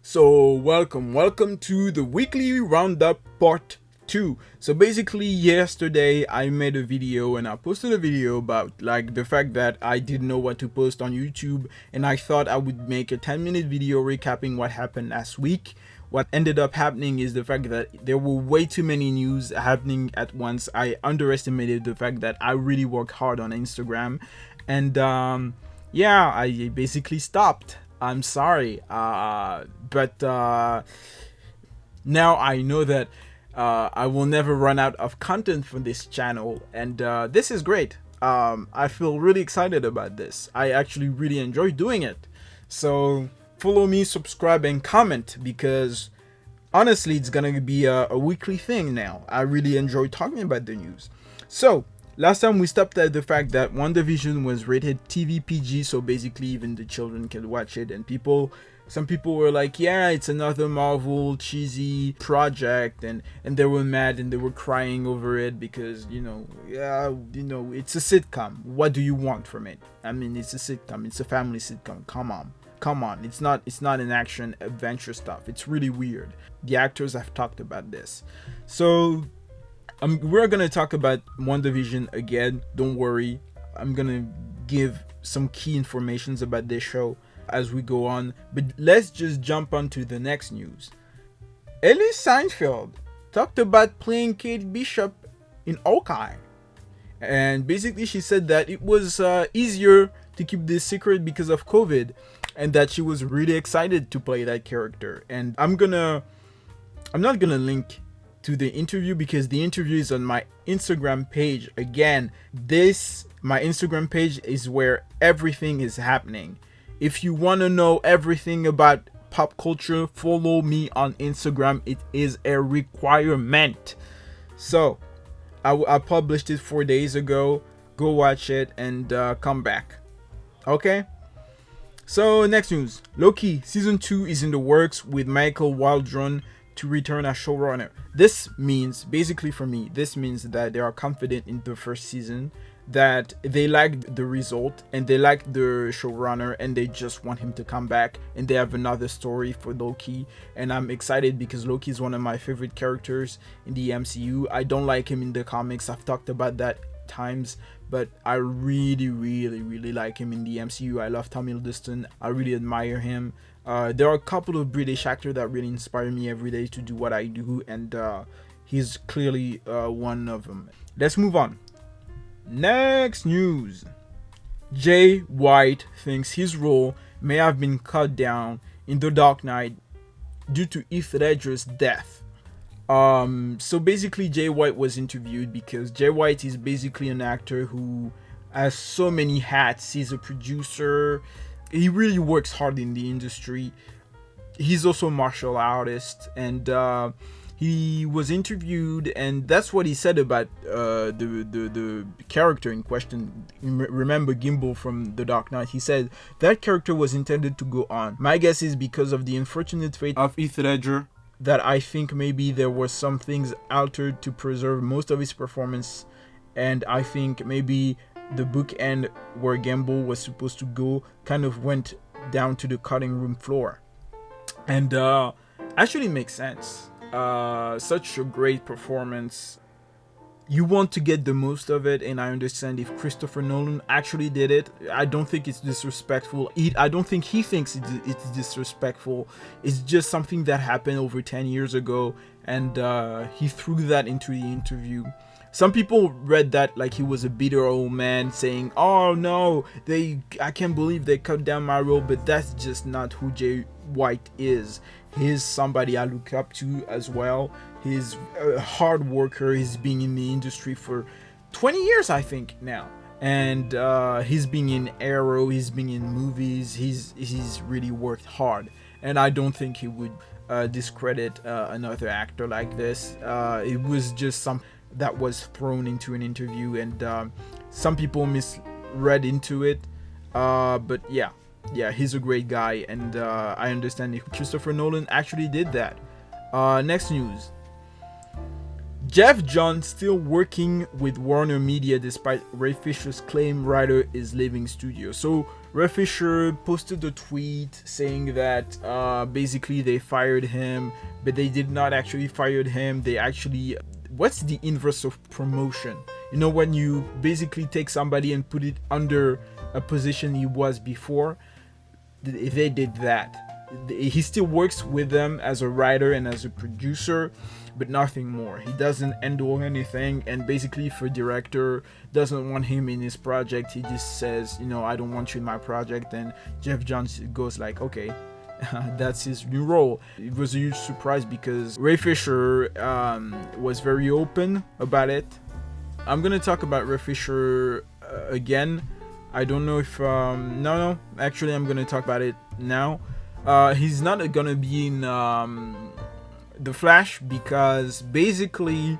So welcome to the weekly roundup part 2. So basically yesterday I made a video and I posted a video about like the fact that I didn't know what to post on YouTube, and I thought I would make a 10-minute video recapping what happened last week. What ended up happening is the fact that there were way too many news happening at once. I underestimated the fact that I really work hard on Instagram, and yeah, I basically stopped. I'm sorry, but now I know that I will never run out of content for this channel, and this is great. I feel really excited about this. I actually really enjoy doing it. So follow me, subscribe, and comment, because honestly, it's gonna be a weekly thing now. I really enjoy talking about the news. So last time we stopped at the fact that WandaVision was rated TV PG, so basically even the children can watch it, and some people were like, yeah, it's another Marvel cheesy project, and they were mad and they were crying over it because, it's a sitcom. What do you want from it? I mean, it's a sitcom, it's a family sitcom. Come on, it's not an action adventure stuff. It's really weird. The actors have talked about this. So we're gonna talk about WandaVision again. Don't worry, I'm gonna give some key informations about this show as we go on. But let's just jump on to the next news. Ellie Seinfeld talked about playing Kate Bishop in Hawkeye, and basically she said that it was easier to keep this secret because of COVID, and that she was really excited to play that character. And I'm not gonna link to the interview because the interview is on my Instagram page. Again, my Instagram page is where everything is happening. If you want to know everything about pop culture, follow me on Instagram. It is a requirement. So I published it 4 days ago. Go watch it and come back. Okay? So next news. Loki season 2 is in the works with Michael Waldron to return as showrunner. This means, basically for me, this means that they are confident in the first season, that they liked the result and they liked the showrunner, and they just want him to come back, and they have another story for Loki. And I'm excited because Loki is one of my favorite characters in the MCU. I don't like him in the comics. I've talked about that times, but I really like him in the MCU. I love Tom Hiddleston. I really admire him. There are a couple of British actors that really inspire me every day to do what I do, and he's clearly one of them. Let's move on. Next news. Jay White thinks his role may have been cut down in The Dark Knight due to Heath Ledger's death. So basically Jay White was interviewed because Jay White is basically an actor who has so many hats. He's a producer. He really works hard in the industry. He's also a martial artist, and he was interviewed, and that's what he said about the character in question. Remember Gimbal from The Dark Knight? He said that character was intended to go on. My guess is because of the unfortunate fate of Heath Ledger, that I think maybe there were some things altered to preserve most of his performance, and I think maybe the bookend where Gamble was supposed to go kind of went down to the cutting room floor, and actually makes sense. Such a great performance. You want to get the most of it, and I understand if Christopher Nolan actually did it. I don't think it's disrespectful. I don't think he thinks it's disrespectful. It's just something that happened over 10 years ago, and he threw that into the interview. Some people read that like he was a bitter old man saying, oh no, I can't believe they cut down my role, but that's just not who Jay White is. He's somebody I look up to as well. He's a hard worker. He's been in the industry for 20 years, I think, now. And he's been in Arrow, he's been in movies, he's really worked hard. And I don't think he would discredit another actor like this. It was just something that was thrown into an interview, and some people misread into it. But yeah, he's a great guy, and I understand if Christopher Nolan actually did that. Next news. Jeff Johns still working with Warner Media despite Ray Fisher's claim writer is leaving studio. So Ray Fisher posted a tweet saying that basically they fired him, but they did not actually fire him. They actually, what's the inverse of promotion? You know, when you basically take somebody and put it under a position he was before, they did that. He still works with them as a writer and as a producer, but nothing more. He doesn't handle anything, and basically if a director doesn't want him in his project, he just says, you know, I don't want you in my project, and Jeff Johns goes like, okay. That's his new role. It was a huge surprise because Ray Fisher was very open about it. I'm gonna talk about Ray Fisher again. I don't know if no, actually I'm gonna talk about it now. He's not gonna be in The Flash because basically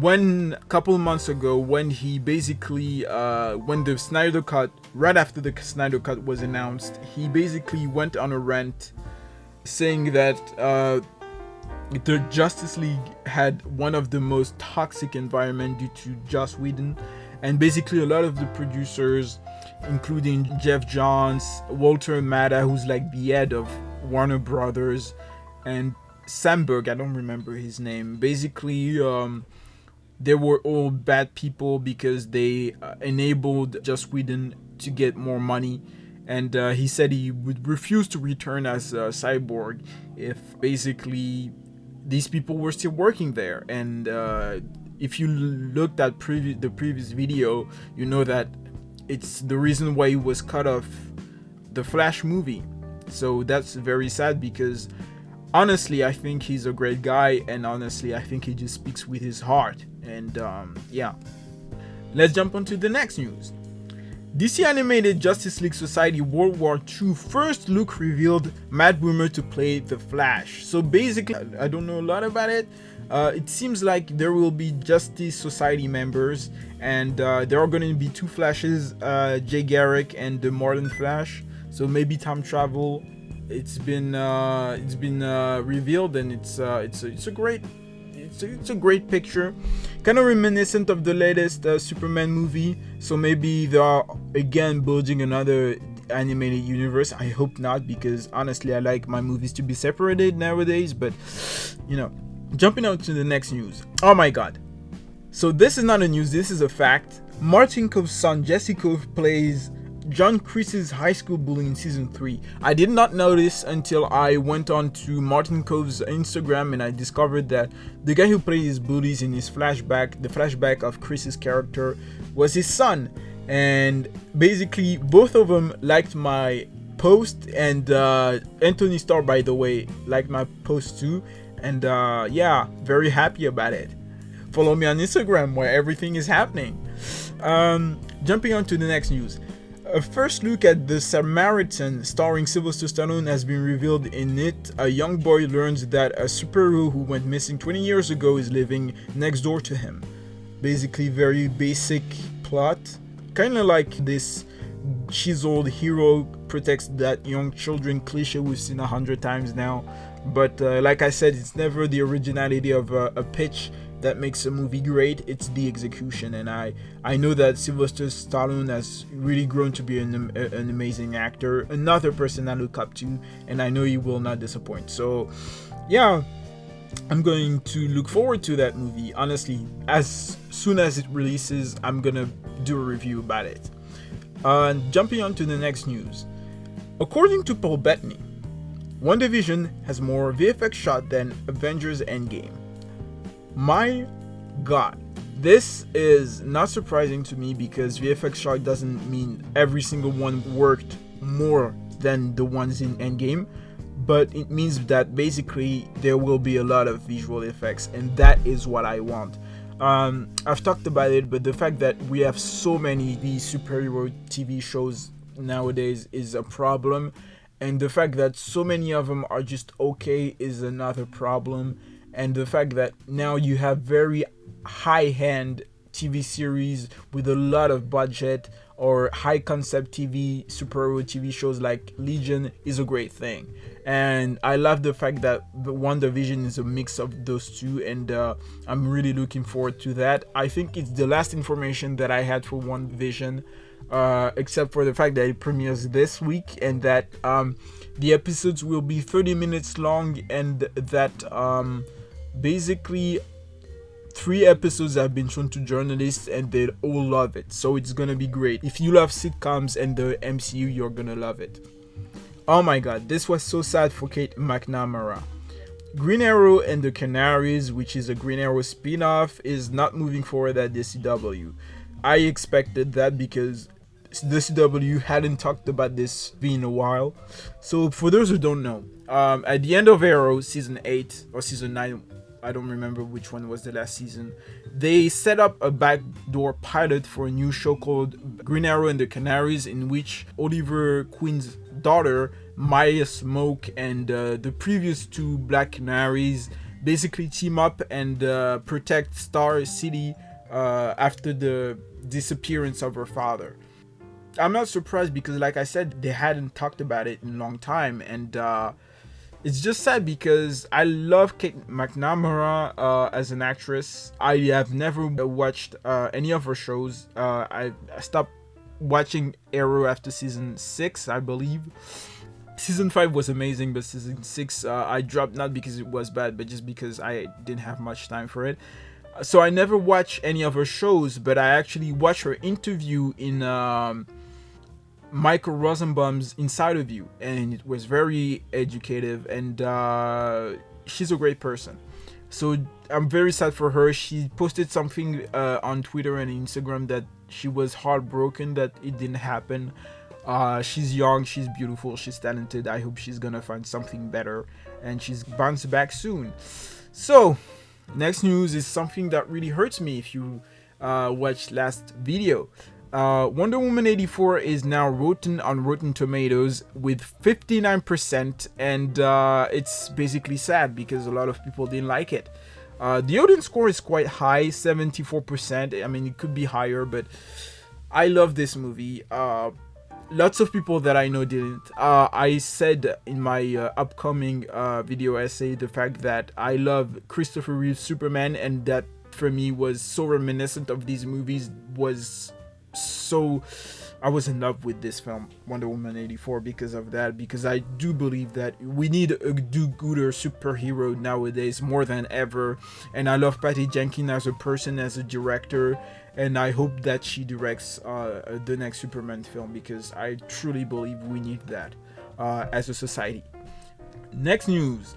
when a couple months ago, when he basically when the Snyder Cut, right after the Snyder Cut was announced, he basically went on a rant saying that the Justice League had one of the most toxic environment due to Joss Whedon, and basically a lot of the producers, including Jeff Johns, Walter Matta, who's like the head of Warner Brothers, and Samberg, I don't remember his name, basically they were all bad people because they enabled Joss Whedon to get more money. And he said he would refuse to return as a Cyborg if basically these people were still working there. And if you looked at the previous video, you know that it's the reason why he was cut off the Flash movie. So that's very sad because honestly, I think he's a great guy, and honestly, I think he just speaks with his heart. And yeah, let's jump on to the next news. DC Animated Justice League Society World War II first look revealed Matt Boomer to play the Flash. So basically, I don't know a lot about it. It seems like there will be Justice Society members, and there are going to be two Flashes, Jay Garrick and the Modern Flash. So maybe time travel. It's been revealed, and it's a great picture, kind of reminiscent of the latest Superman movie. So maybe they are again building another animated universe. I hope not, because honestly I like my movies to be separated nowadays. But you know, jumping on to the next news. Oh my god, so this is not a news, this is a fact. Martin Cove's son Jesse Cove plays John Kreese's high school bully in season 3. I did not know this until I went on to Martin Cove's Instagram and I discovered that the guy who played his bullies in his flashback, the flashback of Kreese's character, was his son. And basically both of them liked my post, and Anthony Starr, by the way, liked my post too. And yeah, very happy about it. Follow me on Instagram where everything is happening. Jumping on to the next news. A first look at the Samaritan starring Sylvester Stallone has been revealed. In it, a young boy learns that a superhero who went missing 20 years ago is living next door to him. Basically very basic plot, kind of like this chiseled hero protects that young children cliche we've seen 100 times now. But like I said, it's never the originality of a pitch that makes a movie great, it's the execution. And I know that Sylvester Stallone has really grown to be an amazing actor, another person I look up to, and I know he will not disappoint. So yeah, I'm going to look forward to that movie. Honestly, as soon as it releases, I'm gonna do a review about it. Jumping on to the next news. According to Paul Bettany, WandaVision has more VFX shot than Avengers Endgame. My god, this is not surprising to me because VFX shot doesn't mean every single one worked more than the ones in Endgame, but it means that basically there will be a lot of visual effects, and that is what I want. I've talked about it, but the fact that we have so many these superhero TV shows nowadays is a problem, and the fact that so many of them are just okay is another problem. And the fact that now you have very high-end TV series with a lot of budget or high concept TV, superhero TV shows like Legion is a great thing. And I love the fact that the WandaVision is a mix of those two, and I'm really looking forward to that. I think it's the last information that I had for WandaVision, except for the fact that it premieres this week, and that the episodes will be 30 minutes long, and that basically 3 episodes have been shown to journalists and they all love it. So it's gonna be great. If you love sitcoms and the MCU, you're gonna love it. Oh my god, this was so sad for Kate McNamara. Green Arrow and the Canaries, which is a Green Arrow spin-off, is not moving forward at the CW. I expected that because the CW hadn't talked about this in a while. So for those who don't know, at the end of Arrow season 8 or season 9, I don't remember which one was the last season, they set up a backdoor pilot for a new show called Green Arrow and the Canaries, in which Oliver Queen's daughter, Maya Smoke, and the previous 2 Black Canaries basically team up and protect Star City after the disappearance of her father. I'm not surprised because, like I said, they hadn't talked about it in a long time, and it's just sad because I love Kate McNamara as an actress. I have never watched any of her shows. I stopped watching Arrow after season 6, I believe. Season 5 was amazing, but season 6 I dropped, not because it was bad, but just because I didn't have much time for it. So I never watched any of her shows, but I actually watched her interview in Michael Rosenbaum's Inside of You, and it was very educative, and she's a great person. So I'm very sad for her. She posted something on Twitter and Instagram that she was heartbroken that it didn't happen. She's young, she's beautiful, she's talented. I hope she's gonna find something better and she's bounced back soon. So next news is something that really hurts me. If you watched last video, Wonder Woman 84 is now on Rotten Tomatoes with 59%, and it's basically sad because a lot of people didn't like it. The audience score is quite high, 74%. I mean, it could be higher, but I love this movie. Lots of people that I know didn't. I said in my upcoming video essay the fact that I love Christopher Reeve's Superman, and that for me was so reminiscent of these movies. I was in love with this film, Wonder Woman 84, because of that, because I do believe that we need a do-gooder superhero nowadays more than ever, and I love Patty Jenkins as a person, as a director, and I hope that she directs the next Superman film, because I truly believe we need that as a society. Next news.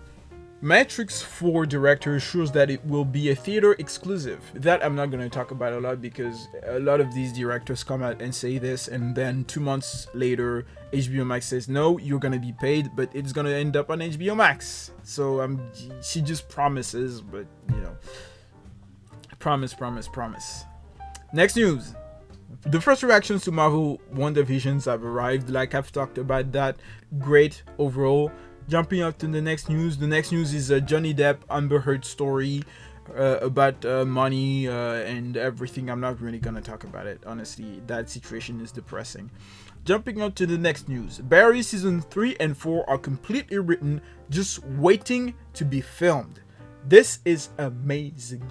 Matrix 4 director assures that it will be a theater exclusive. That I'm not going to talk about a lot, because a lot of these directors come out and say this, and then 2 months later HBO Max says no, you're going to be paid, but it's going to end up on HBO Max. So she just promises, but you know, promise. Next news. The first reactions to Marvel WandaVisions have arrived. Like I've talked about that. Great overall. Jumping up to the next news. The next news is a Johnny Depp Amber Heard story about money and everything. I'm not really gonna talk about it, honestly. That situation is depressing. Jumping up to the next news. Barry season 3 and 4 are completely written, just waiting to be filmed. This is amazing.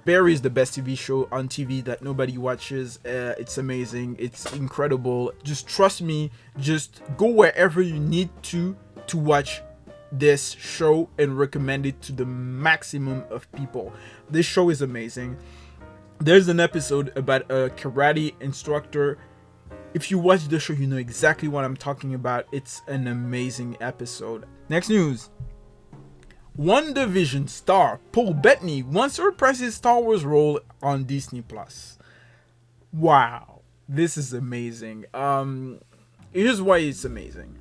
Barry is the best TV show on TV that nobody watches. It's amazing. It's incredible. Just trust me. Just go wherever you need to watch this show and recommend it to the maximum of people. This show is amazing. There's an episode about a karate instructor. If you watch the show, you know exactly what I'm talking about. It's an amazing episode. Next news. WandaVision star Paul Bettany wants to reprise his Star Wars role on Disney+. Wow, this is amazing. Here's why it's amazing.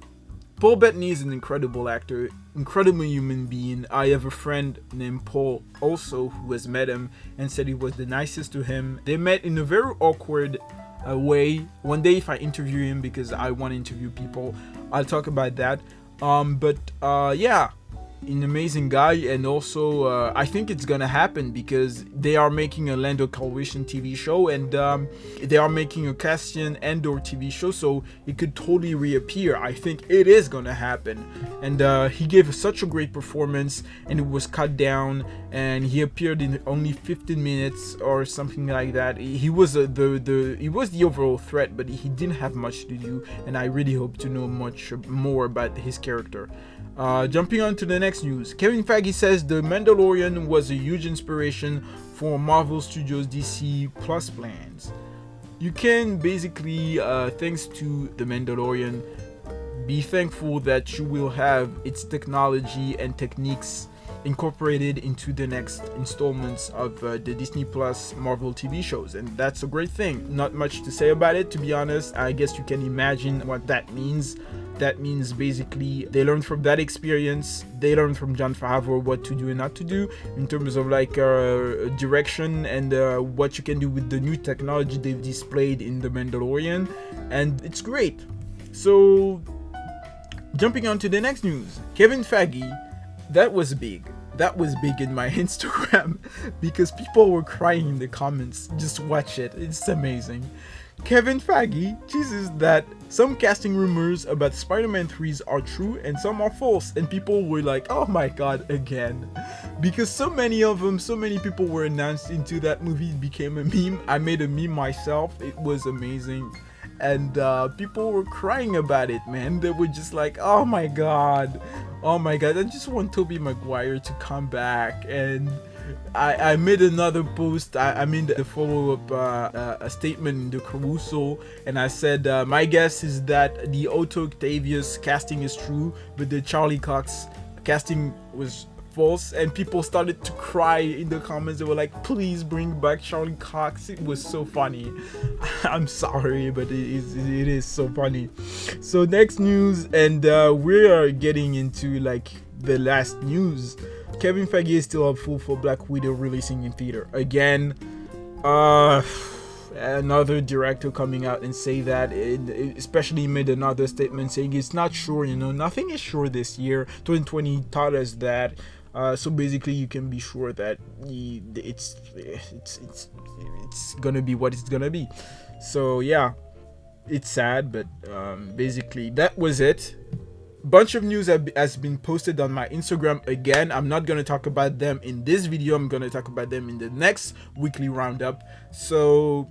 Paul Bettany is an incredible actor, incredible human being. I have a friend named Paul also who has met him and said he was the nicest to him. They met in a very awkward way. One day if I interview him, because I want to interview people, I'll talk about that. Yeah, an amazing guy, and also I think it's gonna happen because they are making a Lando Calrissian TV show, and they are making a Cassian Andor TV show, so it could totally reappear. I think it is gonna happen, and he gave such a great performance, and it was cut down, and he appeared in only 15 minutes or something like that. He was the overall threat, but he didn't have much to do, and I really hope to know much more about his character. Jumping on to the next news, Kevin Feige says The Mandalorian was a huge inspiration for Marvel Studios DC Plus plans. You can basically, thanks to The Mandalorian, be thankful that you will have its technology and techniques incorporated into the next installments of the Disney Plus Marvel TV shows, and that's a great thing. Not much to say about it, to be honest. I guess you can imagine what that means. That means basically they learned from that experience. They learned from Jon Favreau what to do and not to do in terms of like direction and what you can do with the new technology they've displayed in The Mandalorian, and it's great. So jumping on to the next news, Kevin Feige, that was big. That was big in my Instagram because people were crying in the comments. Just watch it. It's amazing. Kevin Feige teases that some casting rumors about Spider-Man 3s are true and some are false, and people were like, oh my god, again. Because so many of them, so many people were announced into that movie, it became a meme. I made a meme myself. It was amazing. And people were crying about it, man. They were just like, oh my god, I just want Tobey Maguire to come back. And I made another post. I made a follow-up a statement in the Caruso, and I said my guess is that the Otto Octavius casting is true, but the Charlie Cox casting was false, and people started to cry in the comments. They were like, please bring back Charlie Cox. It was so funny. I'm sorry, but it is so funny. So next news, and we are getting into like the last news. Kevin Feige is still hopeful for Black Widow releasing in theater again. Another director coming out and say that, especially made another statement saying it's not sure. Nothing is sure this year. 2020 taught us that. So basically, you can be sure that it's gonna be what it's gonna be. So yeah, it's sad, but basically that was it. Bunch of news has been posted on my Instagram. Again, I'm not going to talk about them in this video. I'm going to talk about them in the next weekly roundup. So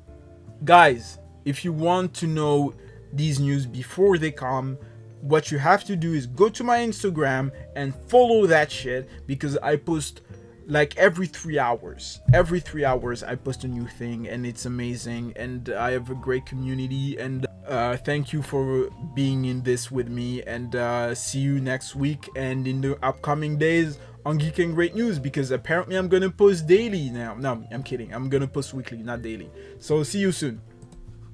guys, if you want to know these news before they come, what you have to do is go to my Instagram and follow that shit, because I post like every 3 hours. Every 3 hours I post a new thing, and it's amazing, and I have a great community, and thank you for being in this with me, and see you next week and in the upcoming days on Geek and Great News, because apparently I'm gonna post daily now. No, I'm kidding. I'm gonna post weekly, not daily. So see you soon.